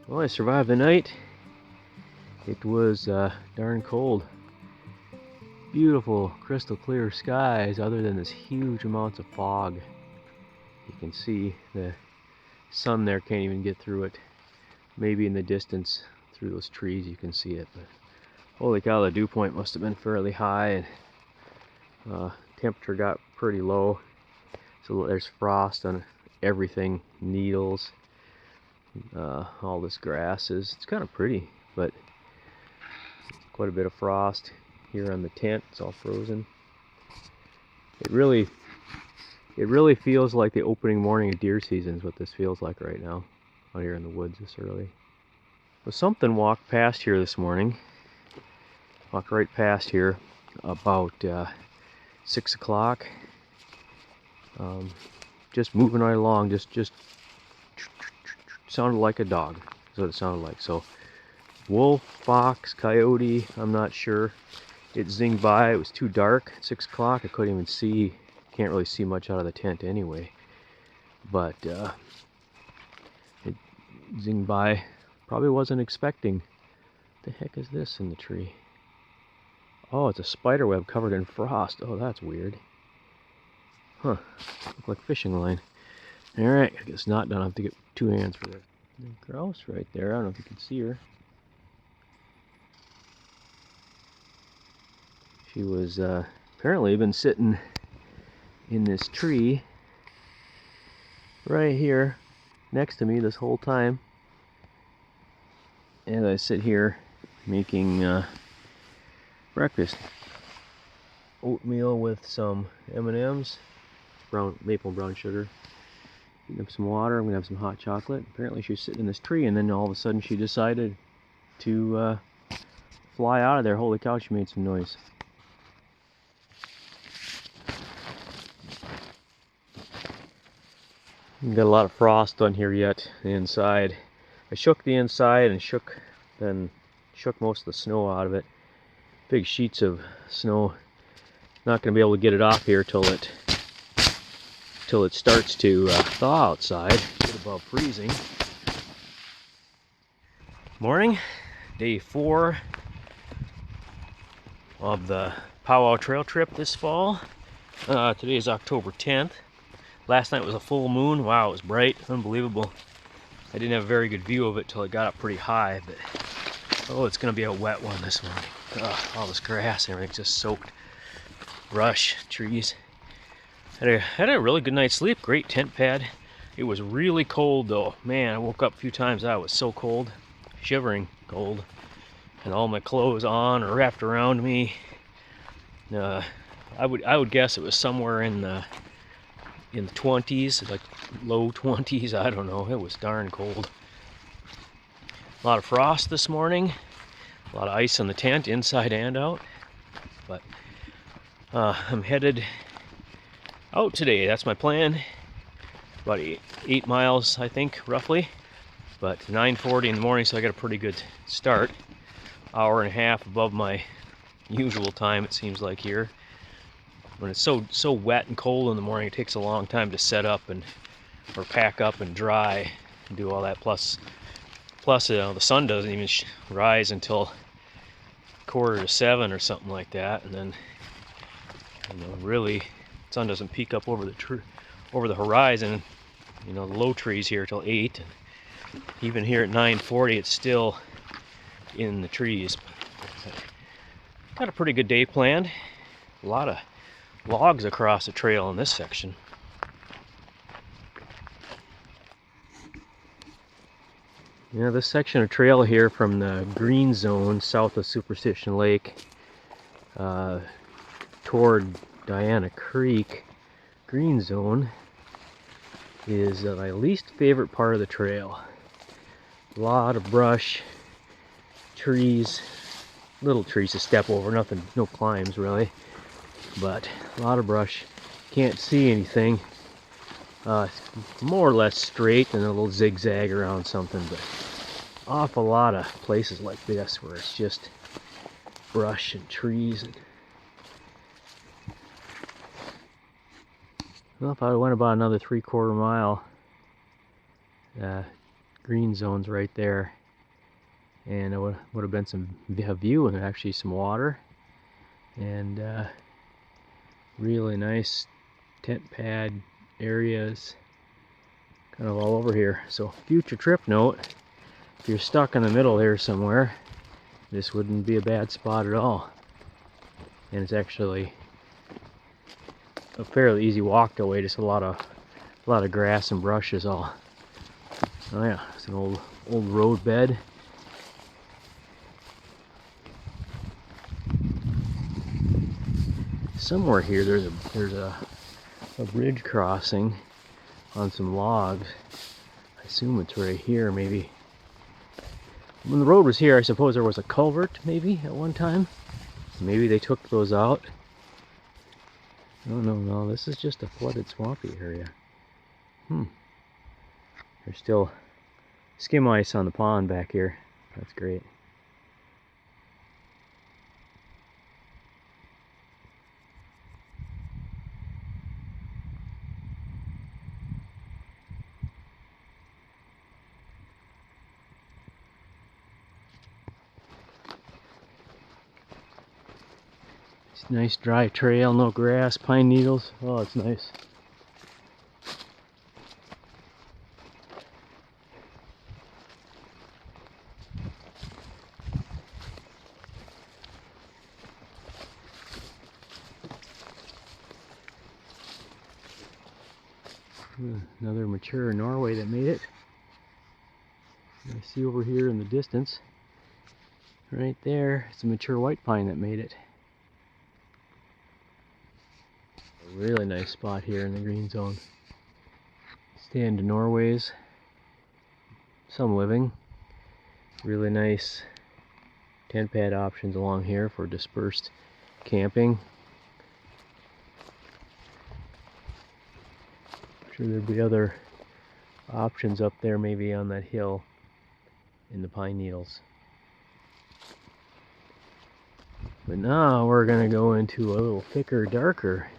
Well, I survived the night. It was darn cold. Beautiful, crystal clear skies other than this huge amounts of fog. You can see the sun there can't even get through it. Maybe in the distance through those trees you can see it, but holy cow, the dew point must have been fairly high, and temperature got pretty low. So there's frost on everything, needles, all this grass it's kind of pretty, but quite a bit of frost here on the tent. It's all frozen. It really feels like the opening morning of deer season is what this feels like right now out here in the woods this early. Well, something walked past here this morning. Walked right past here about 6 o'clock. Just moving right along, just sounded like a dog. That's what it sounded like. So wolf, fox, coyote, I'm not sure. It zinged by. It was too dark at 6 o'clock. I couldn't even see. Can't really see much out of the tent anyway. But it zinged by. Probably wasn't expecting. What the heck is this in the tree? Oh, it's a spider web covered in frost. Oh, that's weird. Huh. Look like fishing line. Alright, I guess not done. I have to get 2 hands for this. Grouse right there. I don't know if you can see her. She was apparently been sitting in this tree right here next to me this whole time. And I sit here making breakfast. Oatmeal with some M&Ms, maple brown sugar. Heating up some water. I'm gonna have some hot chocolate. Apparently she's sitting in this tree, and then all of a sudden she decided to fly out of there. Holy cow, she made some noise. Got a lot of frost on here yet, the inside. I shook the inside and shook most of the snow out of it. Big sheets of snow. Not going to be able to get it off here till it starts to thaw outside. Get above freezing. Morning, day 4 of the Powwow trail trip this fall. Today is October 10th. Last night was a full moon. Wow, it was bright, unbelievable. I didn't have a very good view of it till it got up pretty high, but oh, it's gonna be a wet one this morning. All this grass and everything's just soaked. Brush, trees. Had a really good night's sleep. Great tent pad. It was really cold though. Man, I woke up a few times. I was so cold, shivering cold, and all my clothes on or wrapped around me. I would guess it was somewhere in the 20s, like low 20s. I don't know. It was darn cold. A lot of frost this morning. A lot of ice on the tent, inside and out. But I'm headed out today. That's my plan. About 8 miles, I think, roughly. But 9:40 in the morning, so I got a pretty good start. Hour and a half above my usual time, it seems like here. When it's so wet and cold in the morning, it takes a long time to set up or pack up and dry and do all that. Plus the sun doesn't even rise until 6:45 or something like that, and then really, the sun doesn't peek up over the horizon. The low trees here till 8. And even here at 9:40, it's still in the trees. Got a pretty good day planned. A lot of logs across the trail in this section. This section of trail here from the green zone south of Superstition Lake toward Pagami Creek green zone is my least favorite part of the trail. A lot of brush, trees, little trees to step over, nothing, no climbs really, but a lot of brush. Can't see anything. More or less straight and a little zigzag around something, but awful lot of places like this where it's just brush and trees. Well, if I went about another 3/4 mile, green zone's right there, and it would have been a view and actually some water, and really nice tent pad areas kind of all over here. So future trip note, if you're stuck in the middle here somewhere, this wouldn't be a bad spot at all. And it's actually a fairly easy walk away, just a lot of grass and brush is all. Oh yeah, it's an old road bed. Somewhere here there's a bridge crossing on some logs. I assume it's right here, maybe. When the road was here, I suppose there was a culvert maybe at one time. Maybe they took those out. No, this is just a flooded swampy area. There's still skim ice on the pond back here. That's great. It's a nice dry trail, no grass, pine needles. Oh, it's nice. Another mature Norway that made it. I see over here in the distance, right there, it's a mature white pine that made it. A really nice spot here in the green zone. Stand Norways, some living. Really nice tent pad options along here for dispersed camping. Sure there'd be other options up there, maybe on that hill in the pine needles. But now we're gonna go into a little thicker, darker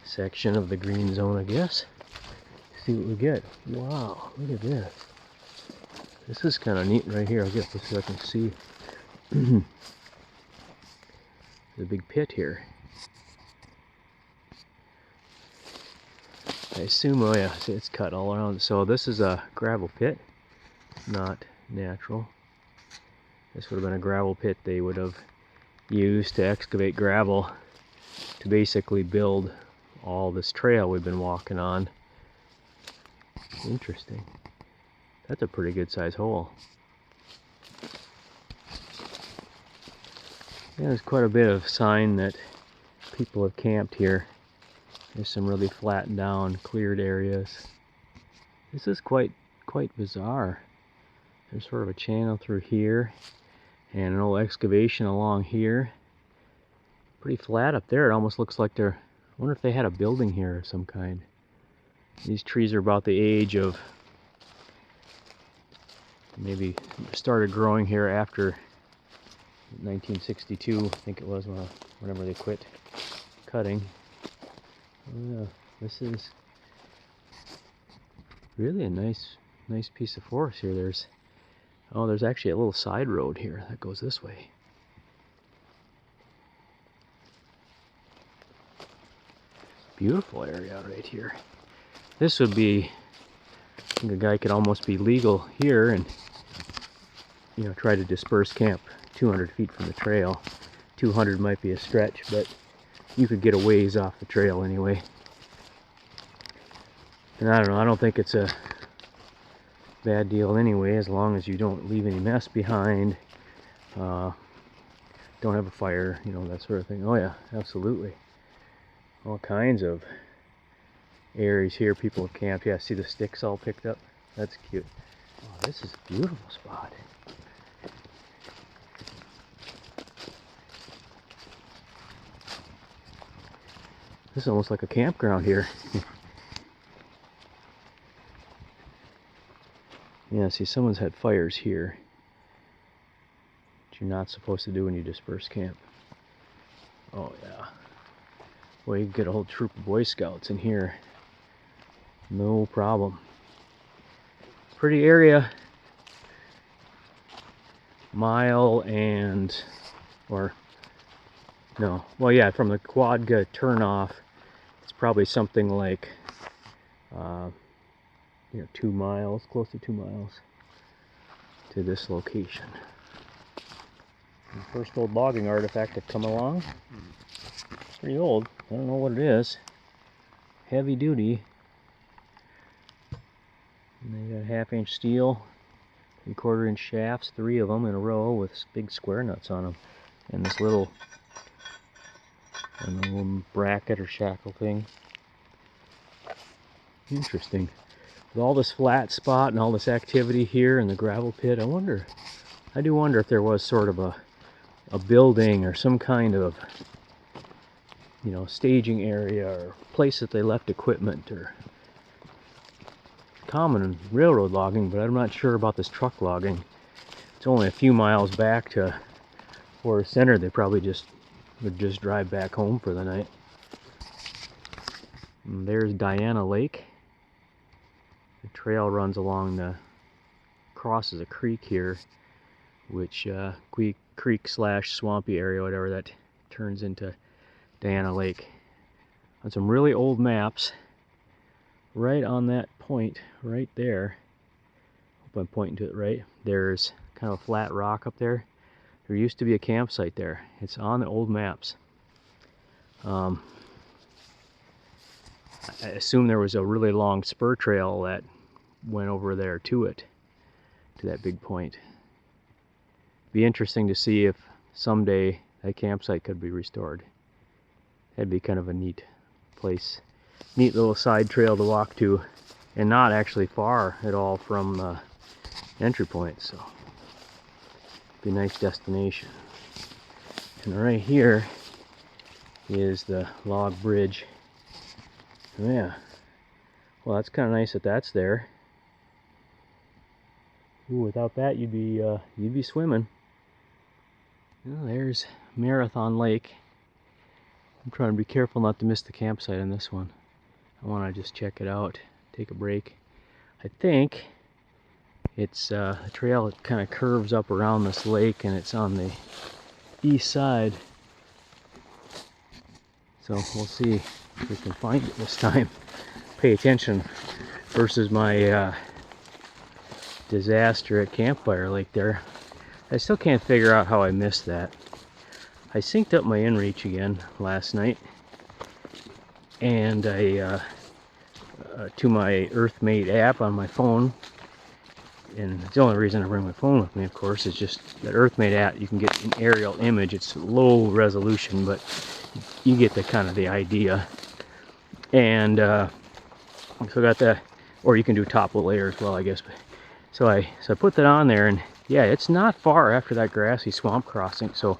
section of the green zone, I guess. See what we get. Wow, look at this. This is kind of neat right here. I guess so I can see the big pit here. I assume, oh yeah, see, it's cut all around. So this is a gravel pit, not natural. This would have been a gravel pit they would have used to excavate gravel to basically build all this trail we've been walking on. Interesting. That's a pretty good size hole. Yeah, there's quite a bit of sign that people have camped here. There's some really flattened down, cleared areas. This is quite bizarre. There's sort of a channel through here and an old excavation along here. Pretty flat up there. It almost looks like they're, I wonder if they had a building here of some kind. These trees are about the age of, maybe started growing here after 1962, I think it was, whenever they quit cutting. Oh yeah, this is really a nice piece of forest here. There's actually a little side road here that goes this way. Beautiful area right here. This would be, I think a guy could almost be legal here and, you know, try to disperse camp 200 feet from the trail. 200 might be a stretch, but you could get a ways off the trail anyway. And I don't know, I don't think it's a bad deal anyway, as long as you don't leave any mess behind, don't have a fire, you know, that sort of thing. Oh yeah, absolutely. All kinds of areas here people have camped. Yeah, see the sticks all picked up? That's cute. Oh, this is a beautiful spot. This is almost like a campground here. Yeah, see, someone's had fires here, which you're not supposed to do when you disperse camp. Oh yeah. Well, you can get a whole troop of Boy Scouts in here. No problem. Pretty area. Mile and, or no, well yeah, from the Quadga turnoff, it's probably something like 2 miles, close to 2 miles to this location. The first old logging artifact to come along. Pretty old. I don't know what it is. Heavy duty. And they got 1/2-inch steel, 3/4-inch shafts, 3 of them in a row with big square nuts on them, and this little, I don't know, little bracket or shackle thing. Interesting. With all this flat spot and all this activity here in the gravel pit, I do wonder if there was sort of a building or some kind of, staging area or place that they left equipment, or common in railroad logging, but I'm not sure about this truck logging. It's only a few miles back to Forest Center. They probably would just drive back home for the night. And there's Diana Lake. The trail runs along crosses a creek here, which creek / swampy area, whatever, that turns into Diana Lake. On some really old maps, right on that point right there, hope I'm pointing to it right, there's kind of a flat rock up there. There used to be a campsite there. It's on the old maps. I assume there was a really long spur trail that went over there to that big point. Be interesting to see if someday that campsite could be restored. That'd be kind of a neat place, neat little side trail to walk to, and not actually far at all from the entry point, so be a nice destination. And right here is the log bridge. Yeah, well, that's kind of nice that that's there. Ooh, without that you'd be swimming. Oh, there's Marathon Lake. I'm trying to be careful not to miss the campsite on this one. I want to just check it out, take a break. I think it's a trail that kind of curves up around this lake, and it's on the east side. So we'll see if we can find it this time. Pay attention versus my disaster at Campfire Lake there. I still can't figure out how I missed that. I synced up my inReach again last night, and I to my EarthMate app on my phone, and the only reason I bring my phone with me, of course, is just that EarthMate app. You can get an aerial image. It's low resolution, but you get the kind of the idea. And so I got that, or you can do top layer as well, I guess. So I put that on there, and yeah, it's not far after that grassy swamp crossing. So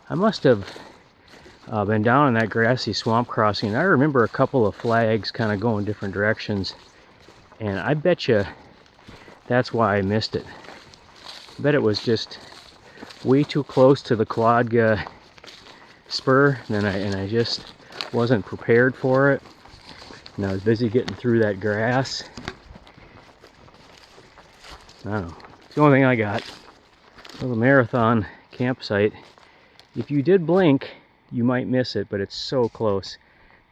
I must have been down in that grassy swamp crossing, and I remember a couple of flags kind of going different directions, and I bet you that's why I missed it. I bet it was just way too close to the Quadga spur, and I just wasn't prepared for it, and I was busy getting through that grass. I don't know. It's the only thing I got. Little Marathon campsite. If you did blink, you might miss it, but it's so close.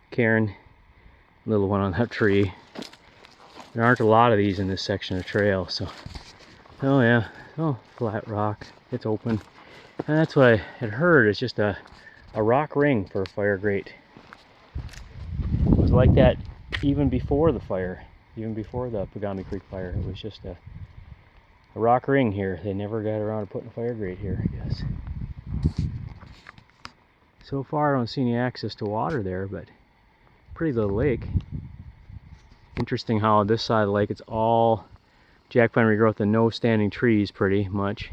Karen, little one on that tree. There aren't a lot of these in this section of trail, so. Oh yeah, oh, flat rock, it's open. And that's what I had heard, it's just a rock ring for a fire grate. It was like that even before the fire, even before the Pagami Creek fire. It was just a rock ring here. They never got around to putting a fire grate here, I guess. So far I don't see any access to water there, but pretty little lake. Interesting how this side of the lake, it's all jack pine regrowth and no standing trees pretty much.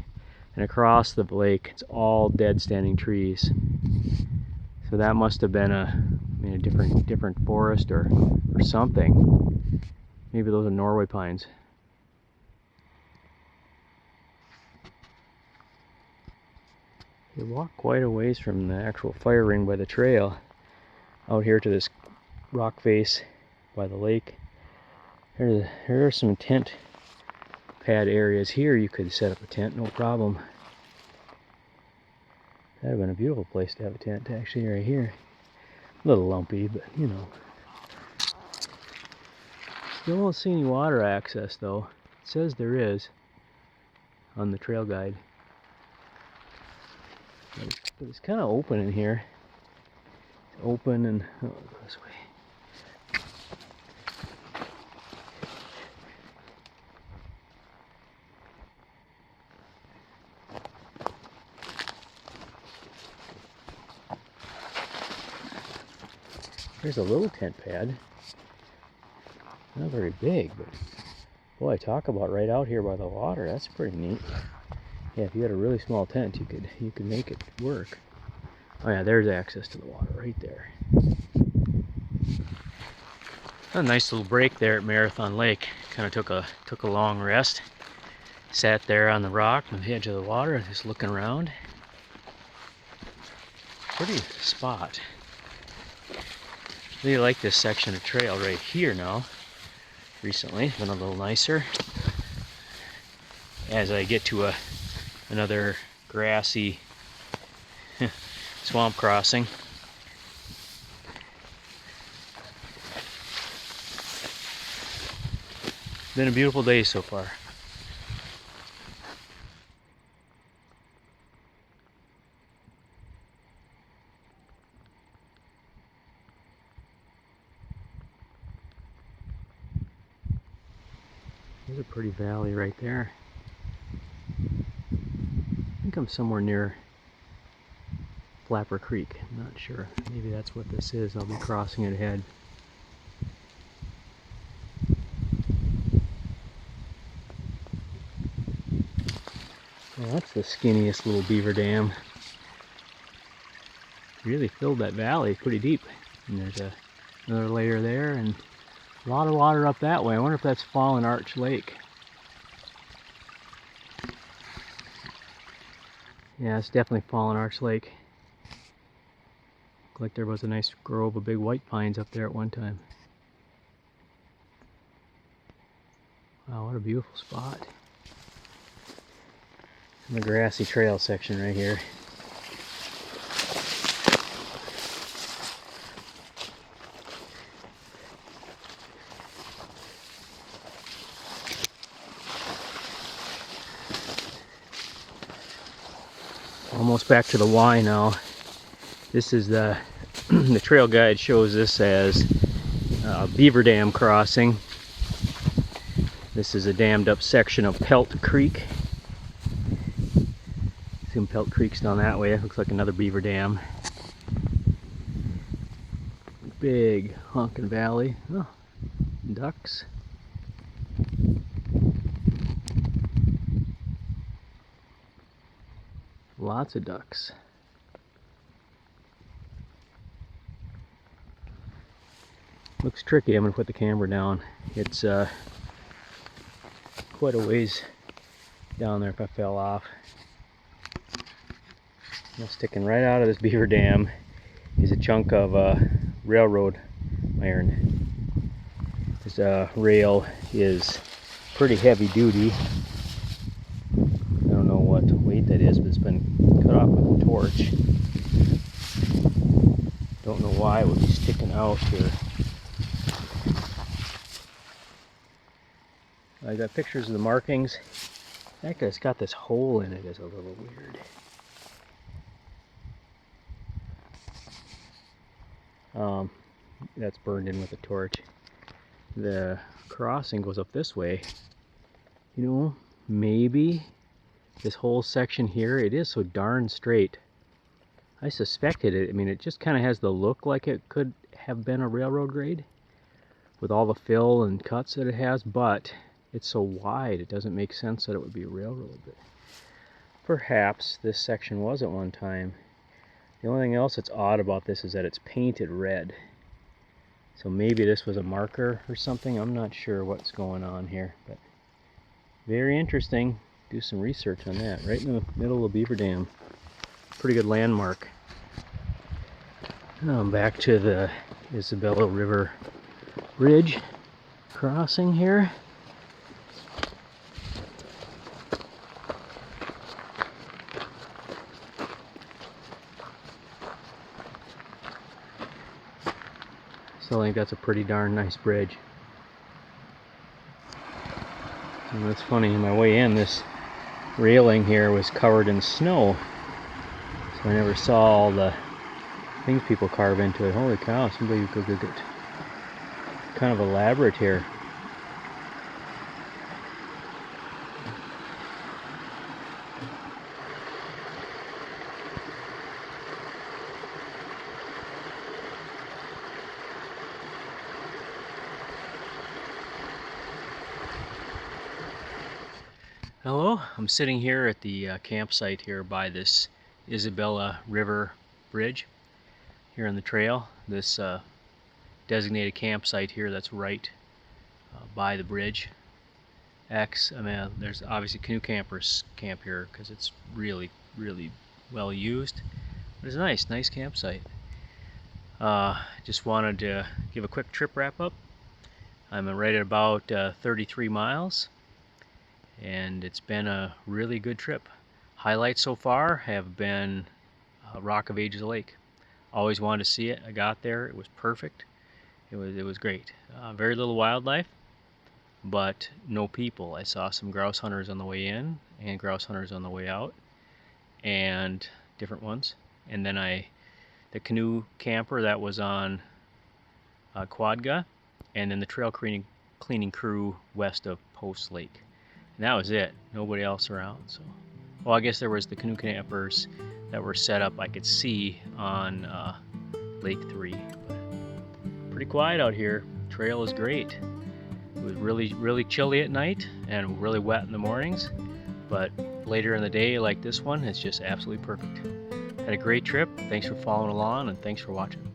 And across the lake, it's all dead standing trees. So that must have been a different forest or something. Maybe those are Norway pines. You walk quite a ways from the actual fire ring by the trail out here to this rock face by the lake. Here are some tent pad areas here, you could set up a tent, no problem. That'd have been a beautiful place to have a tent, actually, right here. A little lumpy, but you know. Still don't see any water access, though. It says there is on the trail guide. But it's kind of open in here. It's open and, oh, I'll go this way. There's a little tent pad. Not very big, but boy, talk about right out here by the water. That's pretty neat. Yeah, if you had a really small tent, you could make it work. Oh yeah, there's access to the water right there. A nice little break there at Marathon Lake. Kind of took a long rest. Sat there on the rock on the edge of the water, just looking around. Pretty spot. Really like this section of trail right here now. Recently, been a little nicer. As I get to another grassy swamp crossing. Been a beautiful day so far. There's a pretty valley right there. I think I'm somewhere near Flapper Creek. I'm not sure. Maybe that's what this is. I'll be crossing it ahead. Well, that's the skinniest little beaver dam. Really filled that valley pretty deep. And there's another layer there and a lot of water up that way. I wonder if that's Fallen Arch Lake. Yeah, it's definitely Fallen Arch Lake. Looked like there was a nice grove of big white pines up there at one time. Wow, what a beautiful spot. And the grassy trail section right here. Almost back to the Y now. This is the the trail guide shows this as a beaver dam crossing. This is a dammed up section of Pelt Creek. See Pelt Creek's down that way. It looks like another beaver dam. Big honkin' valley. Oh, ducks. Lots of ducks. Looks tricky. I'm going to put the camera down. It's quite a ways down there if I fell off. Now, sticking right out of this beaver dam is a chunk of railroad iron. This rail is pretty heavy duty. I don't know what weight that is, but it's been cut off with a torch. Don't know why it would be sticking out here. I got pictures of the markings. The fact that it's got this hole in it is a little weird. That's burned in with a torch. The crossing goes up this way. You know, maybe this whole section here, it is so darn straight. I suspected it. I mean, it just kind of has the look like it could have been a railroad grade with all the fill and cuts that it has, but it's so wide it doesn't make sense that it would be a railroad. But perhaps this section was at one time. The only thing else that's odd about this is that it's painted red. So maybe this was a marker or something. I'm not sure what's going on here, but very interesting. Do some research on that. Right in the middle of Beaver Dam. Pretty good landmark. Now I'm back to the Isabella River Bridge crossing here. Still think that's a pretty darn nice bridge. And that's funny, on my way in, this railing here was covered in snow, so I never saw all the things people carve into it. Holy cow, somebody could get kind of elaborate here. Hello, I'm sitting here at the campsite here by this Isabella River Bridge here on the trail. This designated campsite here that's right by the bridge. I mean, there's obviously canoe campers camp here because it's really well used. But it's a nice campsite. Just wanted to give a quick trip wrap up. I'm right at about 33 miles. And it's been a really good trip. Highlights so far have been Rock of Ages Lake. Always wanted to see it. I got there. It was perfect. It was great. Very little wildlife, but no people. I saw some grouse hunters on the way in and grouse hunters on the way out, and different ones. And then the canoe camper that was on Quadga, and then the trail cleaning crew west of Post Lake. And that was it. Nobody else around. So, well, I guess there was the canoe campers that were set up I could see on Lake 3. But pretty quiet out here. Trail is great. It was really chilly at night and really wet in the mornings. But later in the day, like this one, it's just absolutely perfect. Had a great trip. Thanks for following along, and thanks for watching.